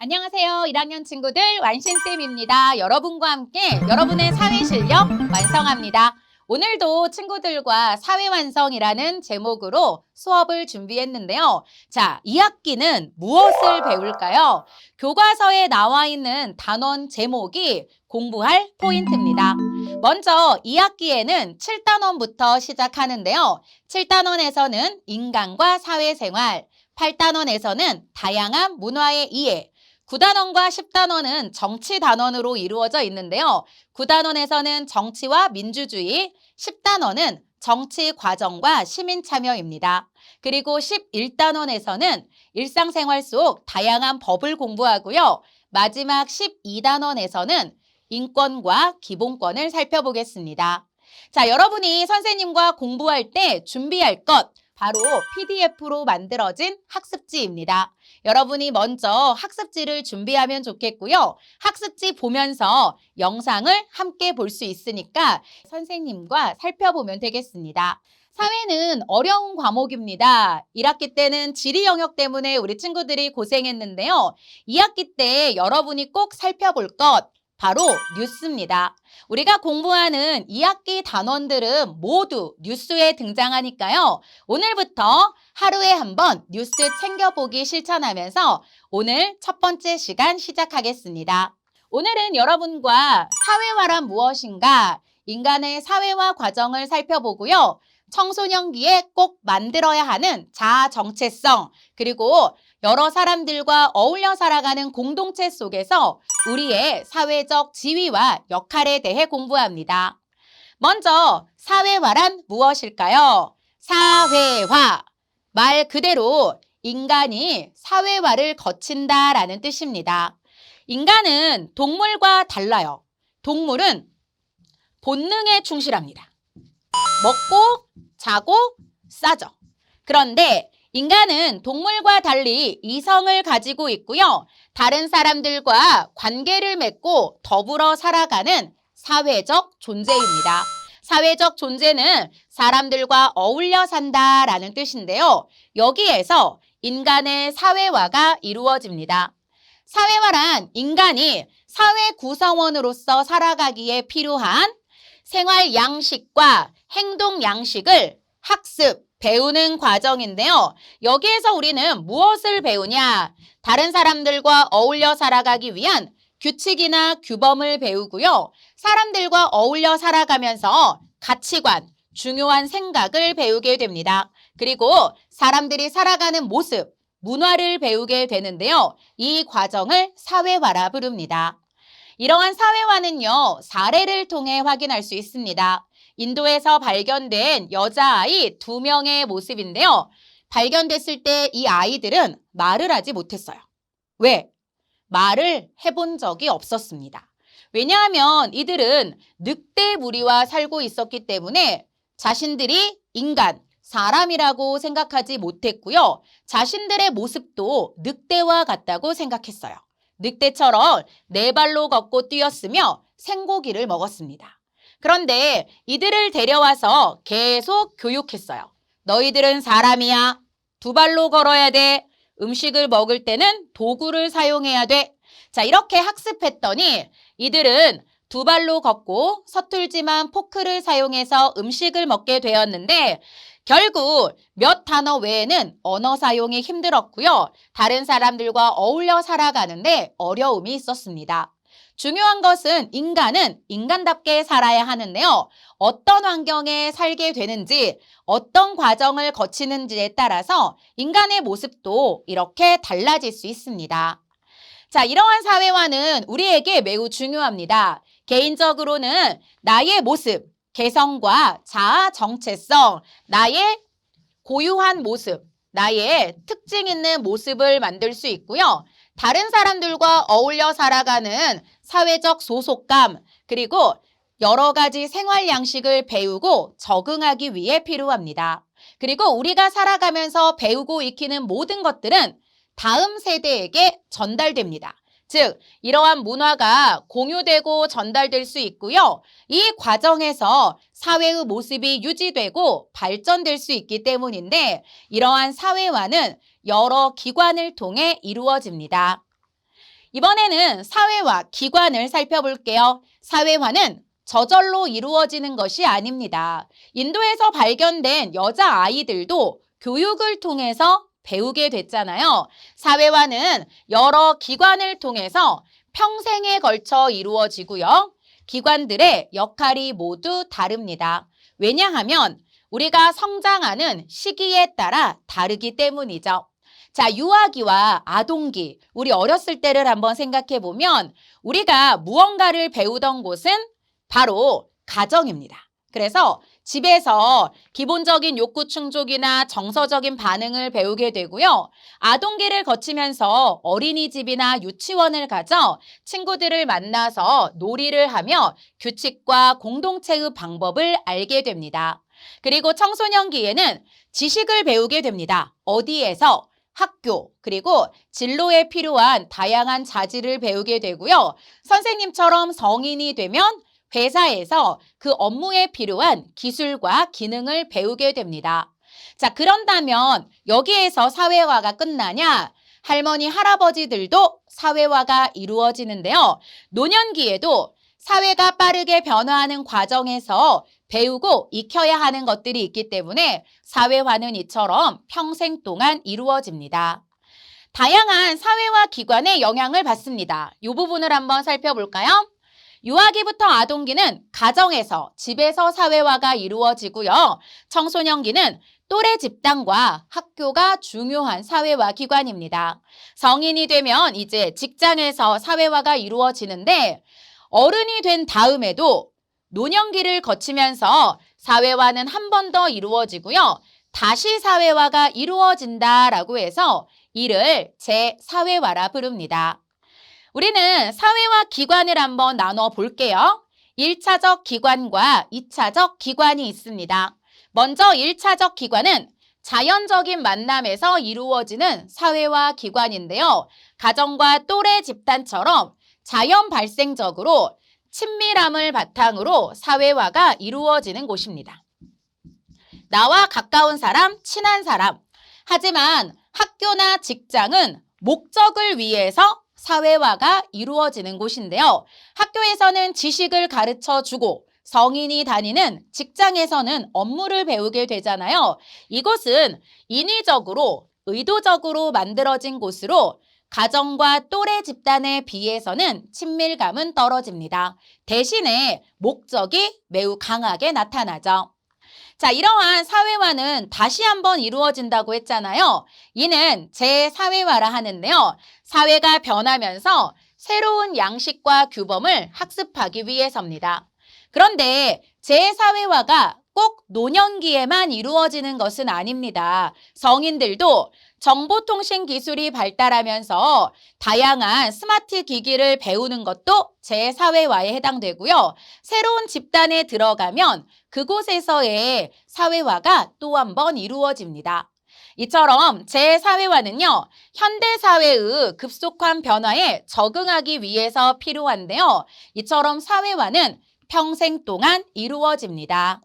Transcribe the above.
안녕하세요. 1학년 친구들 완신쌤입니다. 여러분과 함께 여러분의 사회 실력 완성합니다. 오늘도 친구들과 사회 완성이라는 제목으로 수업을 준비했는데요. 자, 2학기는 무엇을 배울까요? 교과서에 나와 있는 단원 제목이 공부할 포인트입니다. 먼저 2학기에는 7단원부터 시작하는데요. 7단원에서는 인간과 사회생활, 8단원에서는 다양한 문화의 이해, 9단원과 10단원은 정치 단원으로 이루어져 있는데요. 9단원에서는 정치와 민주주의, 10단원은 정치 과정과 시민 참여입니다. 그리고 11단원에서는 일상생활 속 다양한 법을 공부하고요. 마지막 12단원에서는 인권과 기본권을 살펴보겠습니다. 자, 여러분이 선생님과 공부할 때 준비할 것, 바로 PDF로 만들어진 학습지입니다. 여러분이 먼저 학습지를 준비하면 좋겠고요. 학습지 보면서 영상을 함께 볼 수 있으니까 선생님과 살펴보면 되겠습니다. 사회는 어려운 과목입니다. 1학기 때는 지리 영역 때문에 우리 친구들이 고생했는데요. 2학기 때 여러분이 꼭 살펴볼 것, 바로 뉴스입니다. 우리가 공부하는 2학기 단원들은 모두 뉴스에 등장하니까요. 오늘부터 하루에 한 번 뉴스 챙겨보기 실천하면서 오늘 첫 번째 시간 시작하겠습니다. 오늘은 여러분과 사회화란 무엇인가, 인간의 사회화 과정을 살펴보고요. 청소년기에 꼭 만들어야 하는 자아 정체성, 그리고 여러 사람들과 어울려 살아가는 공동체 속에서 우리의 사회적 지위와 역할에 대해 공부합니다. 먼저 사회화란 무엇일까요? 사회화, 말 그대로 인간이 사회화를 거친다라는 뜻입니다. 인간은 동물과 달라요. 동물은 본능에 충실합니다. 먹고 자고 싸죠. 그런데 인간은 동물과 달리 이성을 가지고 있고요. 다른 사람들과 관계를 맺고 더불어 살아가는 사회적 존재입니다. 사회적 존재는 사람들과 어울려 산다라는 뜻인데요. 여기에서 인간의 사회화가 이루어집니다. 사회화란 인간이 사회 구성원으로서 살아가기에 필요한 생활 양식과 행동 양식을 학습, 배우는 과정인데요. 여기에서 우리는 무엇을 배우냐? 다른 사람들과 어울려 살아가기 위한 규칙이나 규범을 배우고요. 사람들과 어울려 살아가면서 가치관, 중요한 생각을 배우게 됩니다. 그리고 사람들이 살아가는 모습, 문화를 배우게 되는데요. 이 과정을 사회화라 부릅니다. 이러한 사회화는요, 사례를 통해 확인할 수 있습니다. 인도에서 발견된 여자아이 2명의 모습인데요. 발견됐을 때 이 아이들은 말을 하지 못했어요. 왜? 말을 해본 적이 없었습니다. 왜냐하면 이들은 늑대 무리와 살고 있었기 때문에 자신들이 인간, 사람이라고 생각하지 못했고요. 자신들의 모습도 늑대와 같다고 생각했어요. 늑대처럼 4발로 걷고 뛰었으며 생고기를 먹었습니다. 그런데 이들을 데려와서 계속 교육했어요. 너희들은 사람이야. 2발로 걸어야 돼. 음식을 먹을 때는 도구를 사용해야 돼. 자, 이렇게 학습했더니 이들은 2발로 걷고 서툴지만 포크를 사용해서 음식을 먹게 되었는데 결국 몇 단어 외에는 언어 사용이 힘들었고요. 다른 사람들과 어울려 살아가는데 어려움이 있었습니다. 중요한 것은 인간은 인간답게 살아야 하는데요. 어떤 환경에 살게 되는지, 어떤 과정을 거치는지에 따라서 인간의 모습도 이렇게 달라질 수 있습니다. 자, 이러한 사회화는 우리에게 매우 중요합니다. 개인적으로는 나의 모습, 개성과 자아 정체성, 나의 고유한 모습, 나의 특징 있는 모습을 만들 수 있고요. 다른 사람들과 어울려 살아가는 사회적 소속감, 그리고 여러 가지 생활 양식을 배우고 적응하기 위해 필요합니다. 그리고 우리가 살아가면서 배우고 익히는 모든 것들은 다음 세대에게 전달됩니다. 즉, 이러한 문화가 공유되고 전달될 수 있고요. 이 과정에서 사회의 모습이 유지되고 발전될 수 있기 때문인데 이러한 사회화는 여러 기관을 통해 이루어집니다. 이번에는 사회화, 기관을 살펴볼게요. 사회화는 저절로 이루어지는 것이 아닙니다. 인도에서 발견된 여자아이들도 교육을 통해서 배우게 됐잖아요. 사회화는 여러 기관을 통해서 평생에 걸쳐 이루어지고요. 기관들의 역할이 모두 다릅니다. 왜냐하면 우리가 성장하는 시기에 따라 다르기 때문이죠. 자, 유아기와 아동기, 우리 어렸을 때를 한번 생각해 보면 우리가 무언가를 배우던 곳은 바로 가정입니다. 그래서 집에서 기본적인 욕구 충족이나 정서적인 반응을 배우게 되고요. 아동기를 거치면서 어린이집이나 유치원을 가져 친구들을 만나서 놀이를 하며 규칙과 공동체의 방법을 알게 됩니다. 그리고 청소년기에는 지식을 배우게 됩니다. 어디에서? 학교, 그리고 진로에 필요한 다양한 자질을 배우게 되고요. 선생님처럼 성인이 되면 회사에서 그 업무에 필요한 기술과 기능을 배우게 됩니다. 자, 그런다면 여기에서 사회화가 끝나냐? 할머니, 할아버지들도 사회화가 이루어지는데요. 노년기에도 사회가 빠르게 변화하는 과정에서 배우고 익혀야 하는 것들이 있기 때문에 사회화는 이처럼 평생 동안 이루어집니다. 다양한 사회화 기관의 영향을 받습니다. 이 부분을 한번 살펴볼까요? 유아기부터 아동기는 가정에서, 집에서 사회화가 이루어지고요. 청소년기는 또래 집단과 학교가 중요한 사회화 기관입니다. 성인이 되면 이제 직장에서 사회화가 이루어지는데 어른이 된 다음에도 노년기를 거치면서 사회화는 한 번 더 이루어지고요. 다시 사회화가 이루어진다라고 해서 이를 재사회화라 부릅니다. 우리는 사회화 기관을 한번 나눠 볼게요. 1차적 기관과 2차적 기관이 있습니다. 먼저 1차적 기관은 자연적인 만남에서 이루어지는 사회화 기관인데요. 가정과 또래 집단처럼 자연 발생적으로 친밀함을 바탕으로 사회화가 이루어지는 곳입니다. 나와 가까운 사람, 친한 사람. 하지만 학교나 직장은 목적을 위해서 사회화가 이루어지는 곳인데요. 학교에서는 지식을 가르쳐 주고 성인이 다니는 직장에서는 업무를 배우게 되잖아요. 이곳은 인위적으로, 의도적으로 만들어진 곳으로 가정과 또래 집단에 비해서는 친밀감은 떨어집니다. 대신에 목적이 매우 강하게 나타나죠. 자, 이러한 사회화는 다시 한번 이루어진다고 했잖아요. 이는 재사회화라 하는데요. 사회가 변하면서 새로운 양식과 규범을 학습하기 위해서입니다. 그런데 재사회화가 꼭 노년기에만 이루어지는 것은 아닙니다. 성인들도 정보통신 기술이 발달하면서 다양한 스마트 기기를 배우는 것도 재사회화에 해당되고요. 새로운 집단에 들어가면 그곳에서의 사회화가 또 한 번 이루어집니다. 이처럼 재사회화는요, 현대사회의 급속한 변화에 적응하기 위해서 필요한데요. 이처럼 사회화는 평생 동안 이루어집니다.